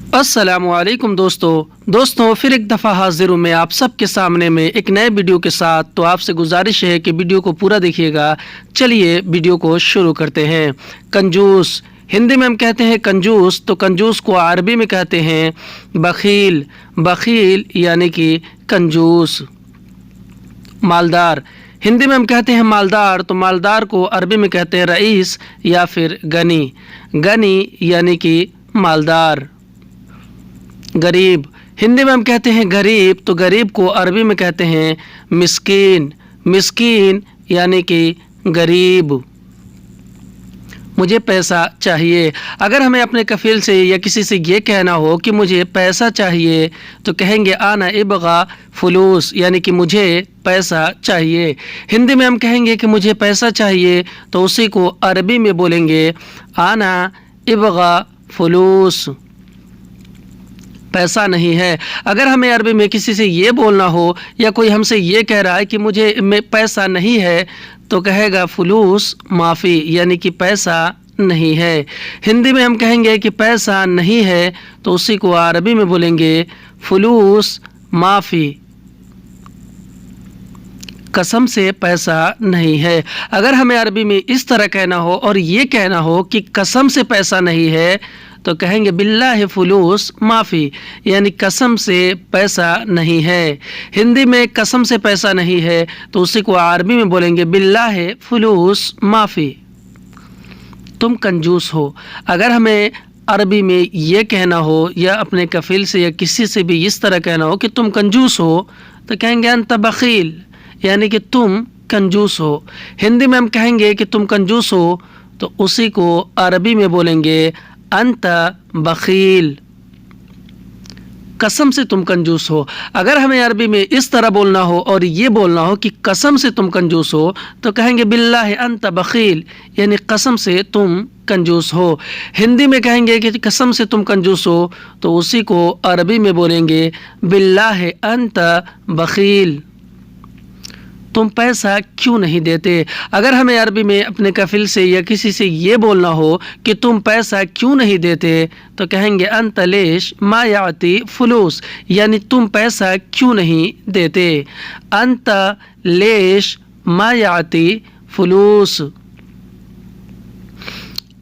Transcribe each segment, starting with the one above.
अस्सलामुअलैकुम दोस्तों फिर एक दफ़ा हाजिर हूँ मैं आप सब के सामने में एक नए वीडियो के साथ। तो आपसे गुजारिश है कि वीडियो को पूरा देखिएगा। चलिए वीडियो को शुरू करते हैं। कंजूस, हिंदी में हम कहते हैं कंजूस, तो कंजूस को अरबी में कहते हैं बखील। बखील यानी कि कंजूस। मालदार, हिंदी में हम कहते हैं मालदार, तो मालदार को अरबी में कहते हैं रईस या फिर गनी। गनी यानी कि मालदार। गरीब, हिंदी में हम कहते हैं गरीब, तो गरीब को अरबी में कहते हैं मिस्कीन। मिस्कीन यानी कि गरीब। मुझे पैसा चाहिए, अगर हमें अपने कफील से या किसी से ये कहना हो कि मुझे पैसा चाहिए तो कहेंगे आना इबगा फुलूस, यानी कि मुझे पैसा चाहिए। हिंदी में हम कहेंगे कि मुझे पैसा चाहिए तो उसी को अरबी में बोलेंगे आना इबगा फुलूस। पैसा नहीं है, अगर हमें अरबी में किसी से ये बोलना हो या कोई हमसे ये कह रहा है कि मुझे पैसा नहीं है तो कहेगा फुलूस माफ़ी, यानी कि पैसा नहीं है। हिंदी में हम कहेंगे कि पैसा नहीं है तो उसी को अरबी में बोलेंगे फुलूस माफ़ी। कसम से पैसा नहीं है, अगर हमें अरबी में इस तरह कहना हो और ये कहना हो कि कसम से पैसा नहीं है तो कहेंगे बिल्लाहि फुलूस माफ़ी, यानी कसम से पैसा नहीं है। हिंदी में कसम से पैसा नहीं है तो उसी को अरबी में बोलेंगे बिल्लाहि फुलूस माफ़ी। तुम कंजूस हो, अगर हमें अरबी में ये कहना हो या अपने कफील से या किसी से भी इस तरह कहना हो कि तुम कंजूस हो तो कहेंगे अंत बखील, यानी कि तुम कंजूस हो। हिंदी में हम कहेंगे कि तुम कंजूस हो तो उसी को अरबी में बोलेंगे अंत बखील। कसम से तुम कंजूस हो, अगर हमें अरबी में इस तरह बोलना हो और ये बोलना हो कि कसम से तुम कंजूस हो तो कहेंगे बिल्लाहि अंत बखील, यानी कसम से तुम कंजूस हो। हिंदी में कहेंगे कि कसम से तुम कंजूस हो तो उसी को अरबी में बोलेंगे बिल्लाहि अंत बखील। तुम पैसा क्यों नहीं देते, अगर हमें अरबी में अपने कफिल से या किसी से ये बोलना हो कि तुम पैसा क्यों नहीं देते तो कहेंगे अंत लेश मा याती फुलूस, यानी तुम पैसा क्यों नहीं देते। अंत लेश मा याती फुलूस।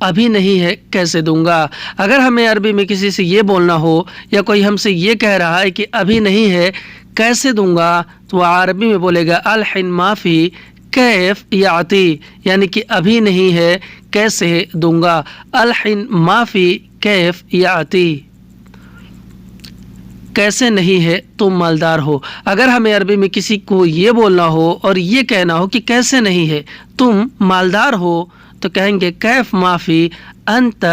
अभी नहीं है कैसे दूंगा, अगर हमें अरबी में किसी से ये बोलना हो या कोई हमसे ये कह रहा है कि अभी नहीं है कैसे दूंगा तो अरबी में बोलेगा अलहिन माफ़ी कैफ याती, यानी कि अभी नहीं है कैसे दूंगा। अलहिन माफ़ी कैफ याती। कैसे नहीं है तुम मालदार हो, अगर हमें अरबी में किसी को ये बोलना हो और ये कहना हो कि कैसे नहीं है तुम मालदार हो तो कहेंगे कैफ माफ़ी अंत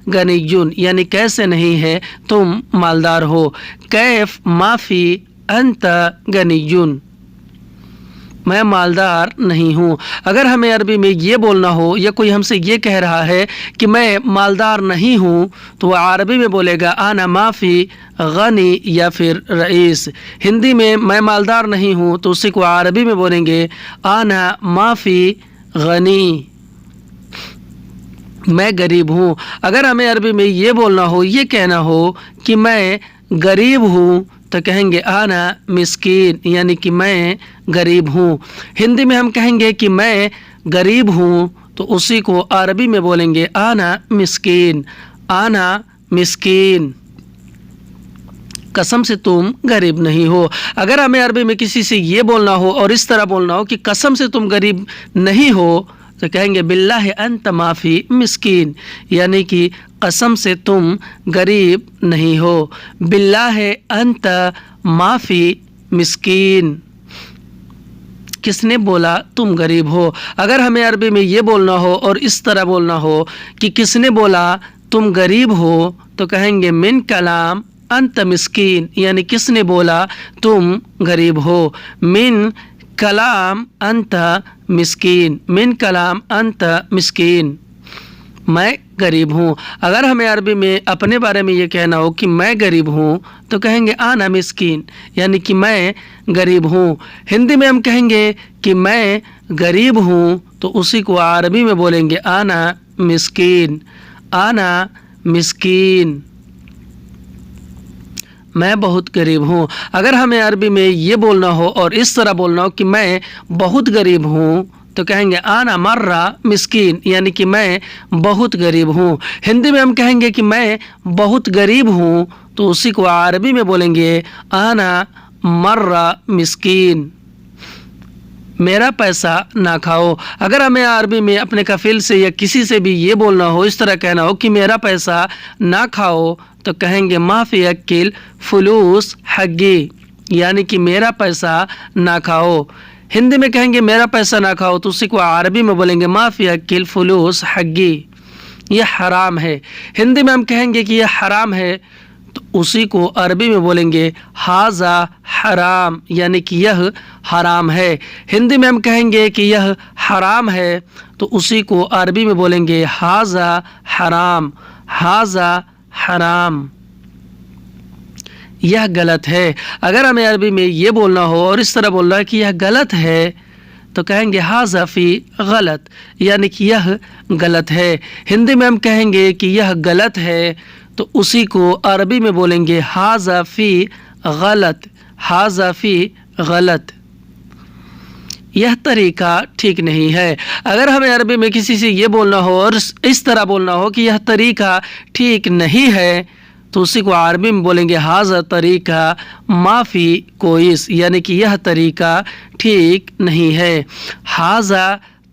गनीयुन, यानी कैसे नहीं है तुम मालदार हो। कैफ माफ़ी अंत गनीयुन, मैं मालदार नहीं हूँ, अगर हमें अरबी में ये बोलना हो या कोई हमसे ये कह रहा है कि मैं मालदार नहीं हूँ तो वह अरबी में बोलेगा आना माफ़ी गनी या फिर रईस। हिंदी में मैं मालदार नहीं हूँ तो उसी को अरबी में बोलेंगे आना माफ़ी गनी। मैं गरीब हूँ, अगर हमें अरबी में ये बोलना हो ये कहना हो कि मैं गरीब हूँ तो कहेंगे आना मिस्कीन, यानी कि मैं गरीब हूँ। हिंदी में हम कहेंगे कि मैं गरीब हूँ तो उसी को अरबी में बोलेंगे आना मिस्कीन। आना मिस्कीन। कसम से तुम गरीब नहीं हो, अगर हमें अरबी में किसी से ये बोलना हो और इस तरह बोलना हो कि कसम से तुम गरीब नहीं हो तो कहेंगे बिल्लाहि अंत माफ़ी मिस्कीन, यानी कि कसम से तुम गरीब नहीं हो। बिल्लाहि अंत माफ़ी मिस्कीन। किसने बोला तुम गरीब हो, अगर हमें अरबी में ये बोलना हो और इस तरह बोलना हो कि किसने बोला तुम गरीब हो तो कहेंगे मिन कलाम अंत मिस्कीन, यानी किसने बोला तुम गरीब हो। मिन कलाम अंत मिस्कीन, मिन कलाम अंत मिस्कीन। मैं गरीब हूँ, अगर हमें अरबी में अपने बारे में ये कहना हो कि मैं गरीब हूँ तो कहेंगे आना मिस्कीन, यानी कि मैं गरीब हूँ। हिंदी में हम कहेंगे कि मैं गरीब हूँ तो उसी को अरबी में बोलेंगे आना मिस्कीन। आना मिस्कीन। میں بہت غریب ہوں۔ اگر ہمیں عربی میں یہ بولنا ہو اور اس طرح بولنا ہو کہ میں بہت غریب ہوں تو کہیں گے آنا مرہ مسکین، یعنی کہ میں بہت غریب ہوں۔ ہندی میں ہم کہیں گے کہ میں بہت غریب ہوں تو اسی کو عربی میں بولیں گے آنا مرہ مسکین، میرا پیسہ نہ کھاؤ۔ اگر ہمیں عربی میں اپنے کفیل سے یا کسی سے بھی یہ بولنا ہو، اس طرح کہنا ہو کہ میرا پیسہ نہ کھاؤ تو کہیں گے ما فی اکل فلوس حقی، یعنی کہ میرا پیسہ نہ کھاؤ۔ ہندی میں کہیں گے میرا پیسہ نہ کھاؤ تو اسی کو عربی میں بولیں گے ما فی اکل فلوس حقی، یہ حرام ہے۔ ہندی میں ہم کہیں گے کہ یہ حرام ہے تو اسی کو عربی میں بولیں گے ھذا حرام، یعنی کہ یہ حرام ہے۔ ہندی میں ہم کہیں گے کہ یہ حرام ہے تو اسی کو عربی میں بولیں گے ھذا حرام، ھذا حرام، یہ غلط ہے۔ اگر ہمیں عربی میں یہ بولنا ہو اور اس طرح بولنا ہے کہ یہ غلط ہے تو کہیں گے ھذا فی غلط، یعنی کہ یہ غلط ہے۔ ہندی میں ہم کہیں گے کہ یہ غلط ہے تو اسی کو عربی میں بولیں گے ھذا فی غلط، ھذا فی غلط، یہ طریقہ ٹھیک نہیں ہے۔ اگر ہمیں عربی میں کسی سے یہ بولنا ہو اور اس طرح بولنا ہو کہ یہ طریقہ ٹھیک نہیں ہے تو اسی کو عربی میں بولیں گے ھذا طریقہ ما فی کوئس، یعنی کہ یہ طریقہ ٹھیک نہیں ہے۔ ھذا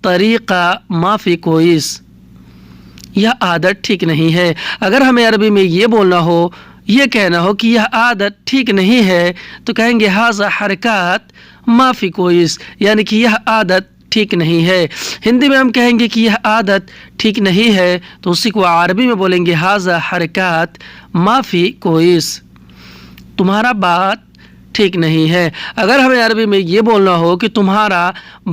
طریقہ ما فی کوئس، یہ عادت ٹھیک نہیں ہے۔ اگر ہمیں عربی میں یہ بولنا ہو، یہ کہنا ہو کہ یہ عادت ٹھیک نہیں ہے تو کہیں گے ھذا حرکات ما فی کوئس، یعنی کہ یہ عادت ٹھیک نہیں ہے۔ ہندی میں ہم کہیں گے کہ یہ عادت ٹھیک نہیں ہے تو اسی کو عربی میں بولیں گے ھذا حرکات ما فی کوئس، تمہارا بات ٹھیک نہیں ہے۔ اگر ہمیں عربی میں یہ بولنا ہو کہ تمہارا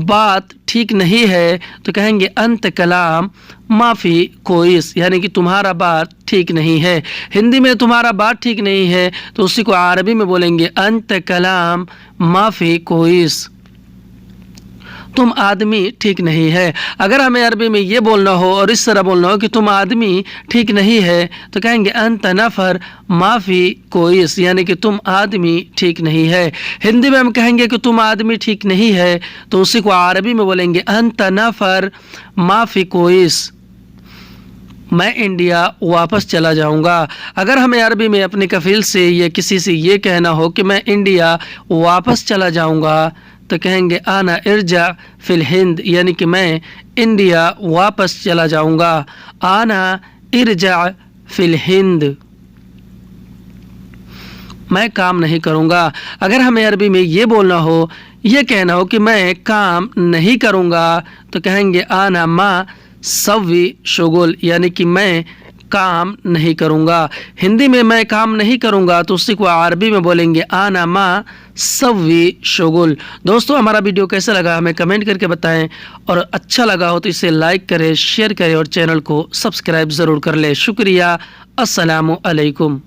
بات ٹھیک نہیں ہے تو کہیں گے انت کلام ما فی کوئس، یعنی کہ تمہارا بات ٹھیک نہیں ہے۔ ہندی میں تمہارا بات ٹھیک نہیں ہے تو اسی کو عربی میں بولیں گے انت کلام ما فی کوئس، تم آدمی ٹھیک نہیں ہے۔ اگر ہمیں عربی میں یہ بولنا ہو اور اس طرح بولنا ہو کہ تم آدمی ٹھیک نہیں ہے تو کہیں گے انت نفر ما فی کوئس، یعنی کہ تم آدمی ٹھیک نہیں ہے۔ ہندی میں ہم کہیں گے کہ تم آدمی ٹھیک نہیں ہے تو اسی کو عربی میں بولیں گے انت نفر ما فی کوئس، میں انڈیا واپس چلا جاؤں گا۔ اگر ہمیں عربی میں اپنے کفیل سے یا کسی سے یہ کہنا ہو کہ میں انڈیا واپس چلا جاؤں گا تو کہیں گے آنا ارجع فی الہند، یعنی کہ میں انڈیا واپس چلا جاؤں گا۔ آنا ارجع فی الہند، میں کام نہیں کروں گا۔ اگر ہمیں عربی میں یہ بولنا ہو، یہ کہنا ہو کہ میں کام نہیں کروں گا تو کہیں گے آنا ما سوی شغل، یعنی کہ میں کام نہیں کروں گا۔ ہندی میں کام نہیں کروں گا تو اسی کو عربی میں بولیں گے آنا ما سوی شغل۔ دوستو ہمارا ویڈیو کیسا لگا ہمیں کمنٹ کر کے بتائیں، اور اچھا لگا ہو تو اسے لائک کریں، شیئر کریں اور چینل کو سبسکرائب ضرور کر لیں۔ شکریہ، السلام علیکم۔